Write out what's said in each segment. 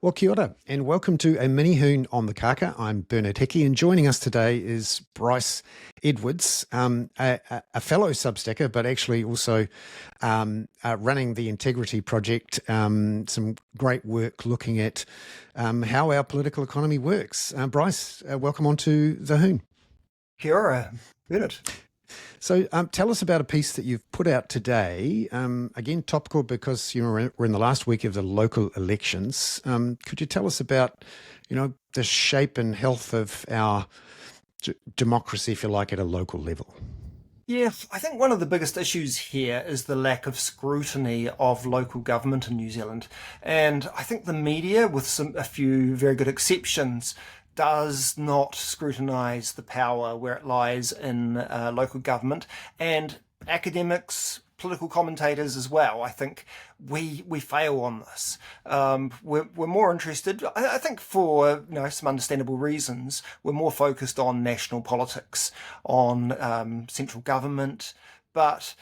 Well, kia ora, and welcome to a Mini-Hoon on the Kaka. I'm Bernard Hickey, and joining us today is Bryce Edwards, a fellow Substacker, but actually also running the Integrity Project, some great work looking at how our political economy works. Bryce, welcome onto the Hoon. Kia ora, Bernard. So tell us about a piece that you've put out today. Again, topical because we're in the last week of the local elections. Could you tell us about, the shape and health of our democracy, if you like, at a local level? Yeah, I think one of the biggest issues here is the lack of scrutiny of local government in New Zealand. And I think the media, with a few very good exceptions, does not scrutinise the power where it lies in local government, and academics, political commentators as well. I think we fail on this. We're more interested, I think, for some understandable reasons. We're more focused on national politics, on central government, but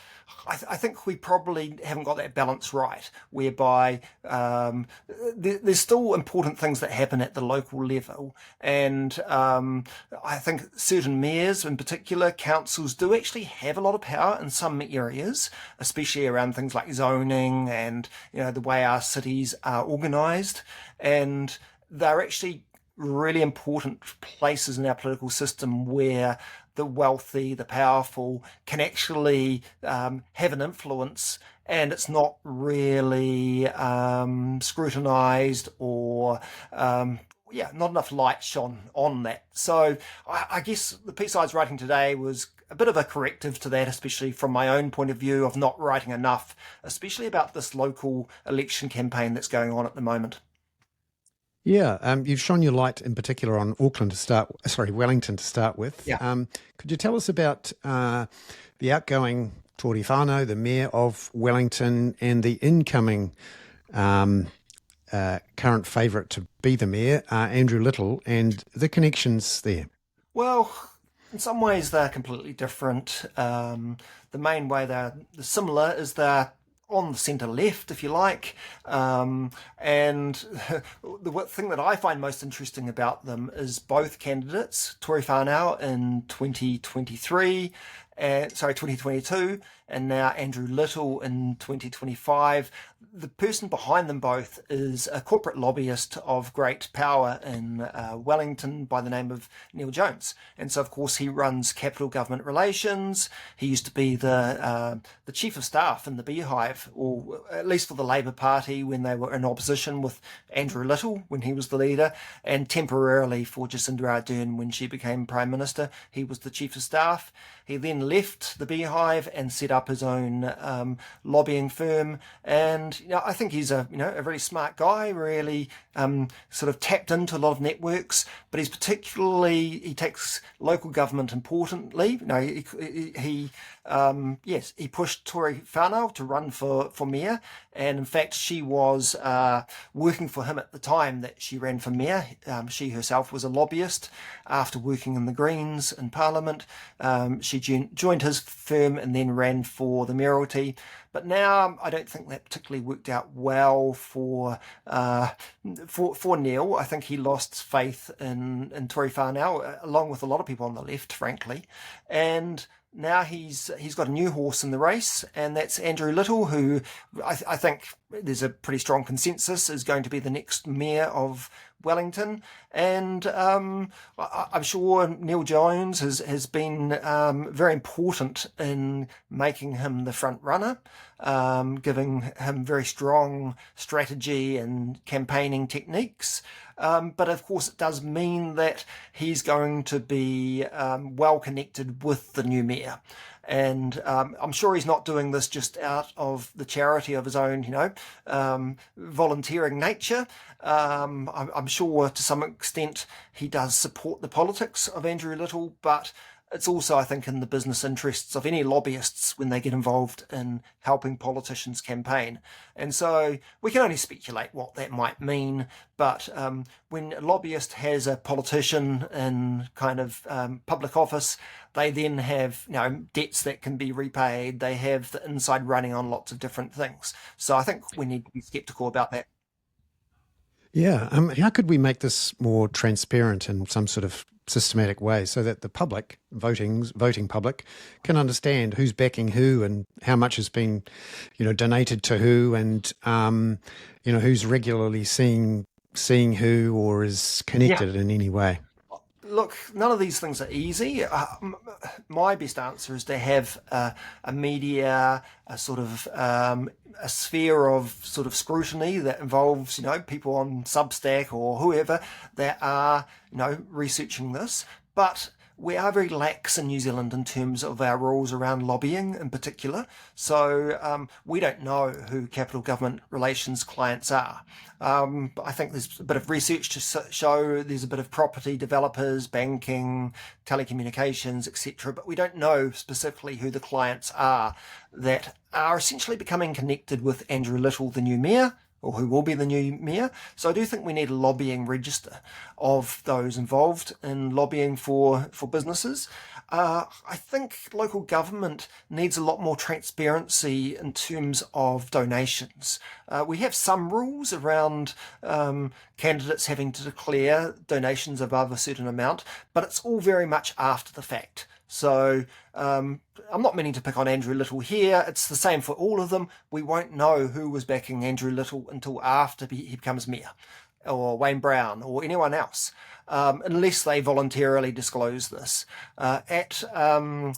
I think we probably haven't got that balance right, whereby there's still important things that happen at the local level. And I think certain mayors, in particular, councils, do actually have a lot of power in some areas, especially around things like zoning and the way our cities are organised. And they're actually really important places in our political system where the wealthy, the powerful can actually have an influence, and it's not really scrutinised or not enough light shone on that. So I guess the piece I was writing today was a bit of a corrective to that, especially from my own point of view of not writing enough, especially about this local election campaign that's going on at the moment. Yeah, you've shone your light in particular on Wellington to start with. Yeah. Could you tell us about the outgoing Tory whānau, the Mayor of Wellington, and the incoming current favourite to be the Mayor, Andrew Little, and the connections there? Well, in some ways they're completely different. The main way they're similar is they're on the centre left, if you like. And the thing that I find most interesting about them is both candidates, Tory whānau in 2022, and now Andrew Little in 2025. The person behind them both is a corporate lobbyist of great power in Wellington by the name of Neil Jones. And so, of course, he runs capital government relations. He used to be the chief of staff in the Beehive, or at least for the Labour Party when they were in opposition with Andrew Little when he was the leader, and temporarily for Jacinda Ardern when she became Prime Minister. He was the chief of staff. He then left the Beehive and set up his own lobbying firm. And I think he's a really smart guy, really sort of tapped into a lot of networks. But he takes local government importantly. He pushed Tory whānau to run for mayor, and in fact she was working for him at the time that she ran for mayor. She herself was a lobbyist after working in the Greens in Parliament. She joined his firm and then ran for the mayoralty. But now I don't think that particularly worked out well for Neil. I think he lost faith in Tory whānau, along with a lot of people on the left, frankly. And now he's got a new horse in the race, and that's Andrew Little, who I think there's a pretty strong consensus is going to be the next mayor of Wellington. And I'm sure Neil Jones has been very important in making him the front runner, giving him very strong strategy and campaigning techniques. But of course, it does mean that he's going to be well connected with the new mayor. And I'm sure he's not doing this just out of the charity of his own, volunteering nature. I'm sure to some extent he does support the politics of Andrew Little, but it's also, I think, in the business interests of any lobbyists when they get involved in helping politicians campaign. And so we can only speculate what that might mean. But when a lobbyist has a politician in kind of public office, they then have debts that can be repaid. They have the inside running on lots of different things. So I think we need to be sceptical about that. Yeah. How could we make this more transparent in some sort of systematic way so that the public, voting public, can understand who's backing who and how much has been, donated to who, and who's regularly seeing who or is Yeah. connected in any way? Look, none of these things are easy. My best answer is to have a media, a sort of a sphere of sort of scrutiny that involves, people on Substack or whoever that are, researching this. But we are very lax in New Zealand in terms of our rules around lobbying in particular. So we don't know who capital government relations clients are. I think there's a bit of research to show there's a bit of property developers, banking, telecommunications, etc. But we don't know specifically who the clients are that are essentially becoming connected with Andrew Little, the new mayor, or who will be the new mayor. So I do think we need a lobbying register of those involved in lobbying for businesses. I think local government needs a lot more transparency in terms of donations. We have some rules around candidates having to declare donations above a certain amount, but it's all very much after the fact. So I'm not meaning to pick on Andrew Little here. It's the same for all of them. We won't know who was backing Andrew Little until after he becomes mayor, or Wayne Brown, or anyone else, unless they voluntarily disclose this. At the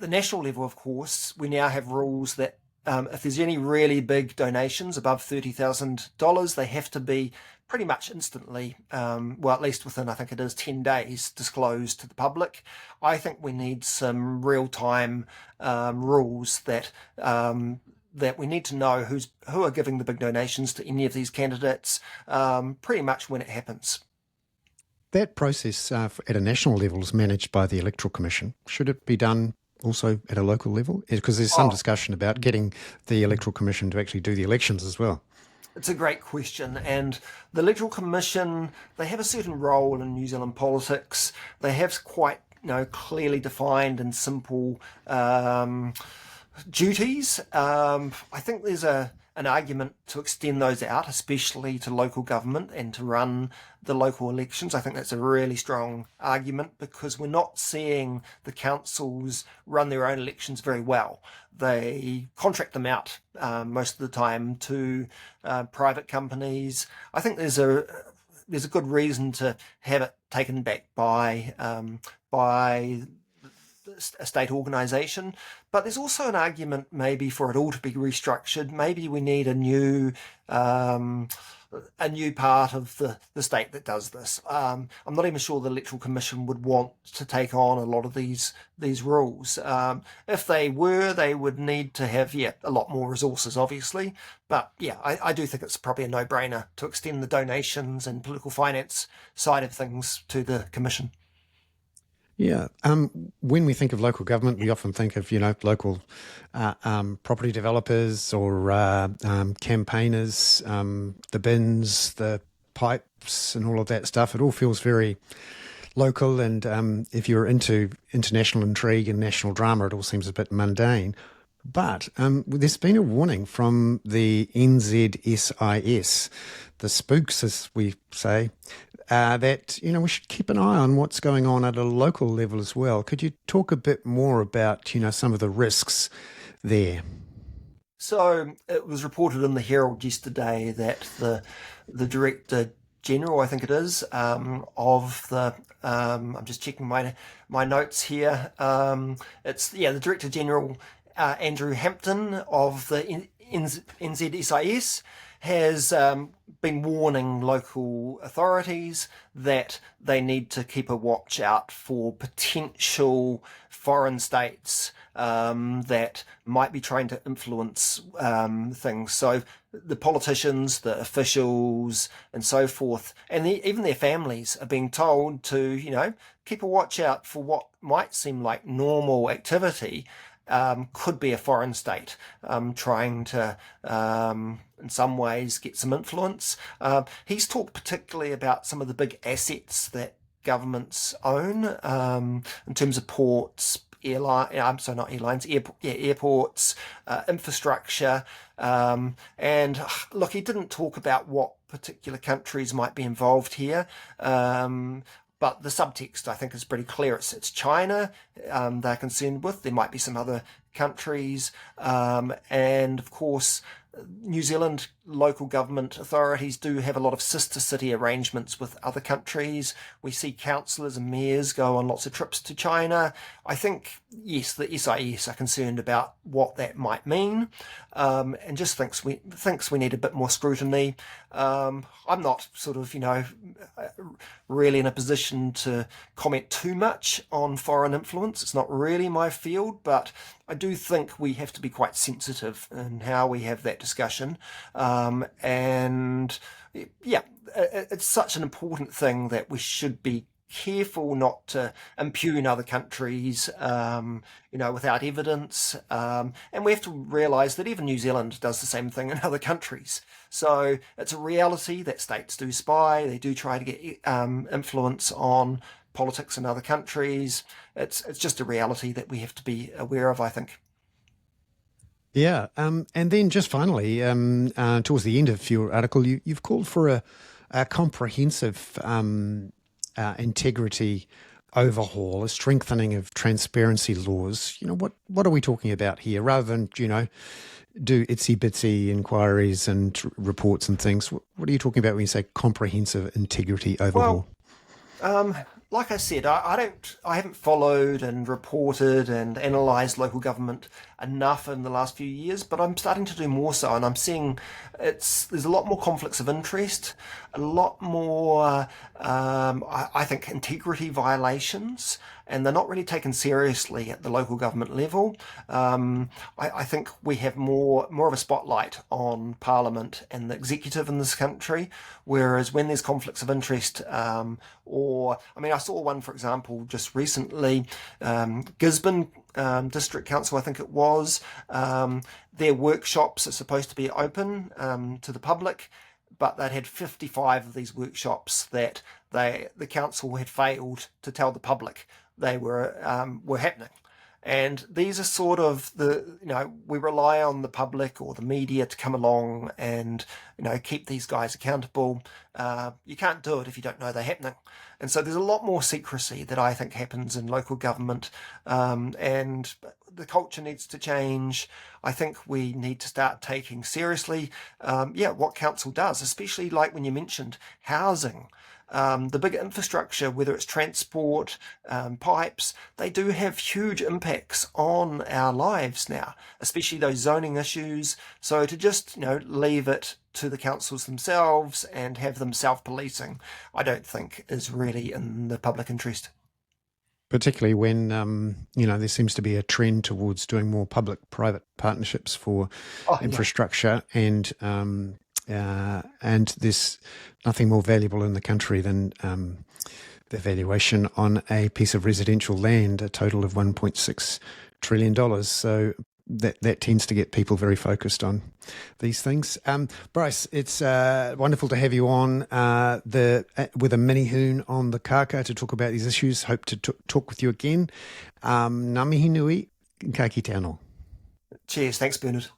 national level, of course, we now have rules that if there's any really big donations above $30,000, they have to be pretty much instantly, well, at least within, I think it is 10 days, disclosed to the public. I think we need some real-time rules that we need to know who are giving the big donations to any of these candidates pretty much when it happens. That process at a national level is managed by the Electoral Commission. Should it be done also at a local level? Because there's some discussion about getting the Electoral Commission to actually do the elections as well. It's a great question, and the Electoral Commission, they have a certain role in New Zealand politics. They have quite, clearly defined and simple duties. I think there's an argument to extend those out, especially to local government and to run the local elections. I think that's a really strong argument because we're not seeing the councils run their own elections very well. They contract them out most of the time to private companies. I think there's a good reason to have it taken back by a state organisation, but there's also an argument maybe for it all to be restructured. Maybe we need a new part of the state that does this. I'm not even sure the Electoral Commission would want to take on a lot of these rules. If they were, they would need to have a lot more resources, obviously. But I do think it's probably a no-brainer to extend the donations and political finance side of things to the Commission. Yeah. When we think of local government, we often think of, local property developers or campaigners, the bins, the pipes and all of that stuff. It all feels very local. And if you're into international intrigue and national drama, it all seems a bit mundane. But there's been a warning from the NZSIS, the spooks, as we say, that, we should keep an eye on what's going on at a local level as well. Could you talk a bit more about, some of the risks there? So it was reported in the Herald yesterday that the Director General, I think it is, of the I'm just checking my notes here. It's the Director General Andrew Hampton of the NZSIS has been warning local authorities that they need to keep a watch out for potential foreign states that might be trying to influence things. So the politicians, the officials, and so forth, and even their families are being told to, keep a watch out for what might seem like normal activity. Could be a foreign state trying to, in some ways, get some influence. He's talked particularly about some of the big assets that governments own in terms of ports, airports, infrastructure. And look, he didn't talk about what particular countries might be involved here. But the subtext, I think, is pretty clear. It's China they're concerned with. There might be some other countries. And of course, New Zealand local government authorities do have a lot of sister city arrangements with other countries. We see councillors and mayors go on lots of trips to China. I think, yes, the SIS are concerned about what that might mean, and just thinks we need a bit more scrutiny. I'm not sort of, really in a position to comment too much on foreign influence. It's not really my field, but I do think we have to be quite sensitive in how we have that discussion. And yeah, it's such an important thing that we should be careful not to impugn other countries, without evidence. And we have to realise that even New Zealand does the same thing in other countries. So it's a reality that states do spy. They do try to get influence on politics in other countries. It's just a reality that we have to be aware of, I think. Yeah, and then just finally, towards the end of your article, you've called for a comprehensive integrity overhaul, a strengthening of transparency laws. What are we talking about here? Rather than do itsy bitsy inquiries and reports and things, what are you talking about when you say comprehensive integrity overhaul? Well, like I said, I haven't followed and reported and analysed local government enough in the last few years, but I'm starting to do more so, and I'm seeing there's a lot more conflicts of interest, a lot more, I think, integrity violations, and they're not really taken seriously at the local government level. I think we have more of a spotlight on Parliament and the executive in this country, whereas when there's conflicts of interest, I saw one, for example, just recently, Gisborne District Council, I think it was, their workshops are supposed to be open to the public, but they'd had 55 of these workshops that the council had failed to tell the public they were happening. And these are sort of we rely on the public or the media to come along and, keep these guys accountable. You can't do it if you don't know they're happening. And so there's a lot more secrecy that I think happens in local government. And the culture needs to change. I think we need to start taking seriously, what council does, especially like when you mentioned housing. The big infrastructure, whether it's transport, pipes, they do have huge impacts on our lives now, especially those zoning issues. So to just, leave it to the councils themselves and have them self-policing, I don't think is really in the public interest. Particularly when, there seems to be a trend towards doing more public-private partnerships for infrastructure, and there's nothing more valuable in the country than the valuation on a piece of residential land, a total of $1.6 trillion. So that tends to get people very focused on these things. Bryce, it's wonderful to have you on with a Mini-Hoon on the Kaka to talk about these issues. Hope to talk with you again. Ngā mihi nui, ka kite anō. Cheers. Thanks, Bernard.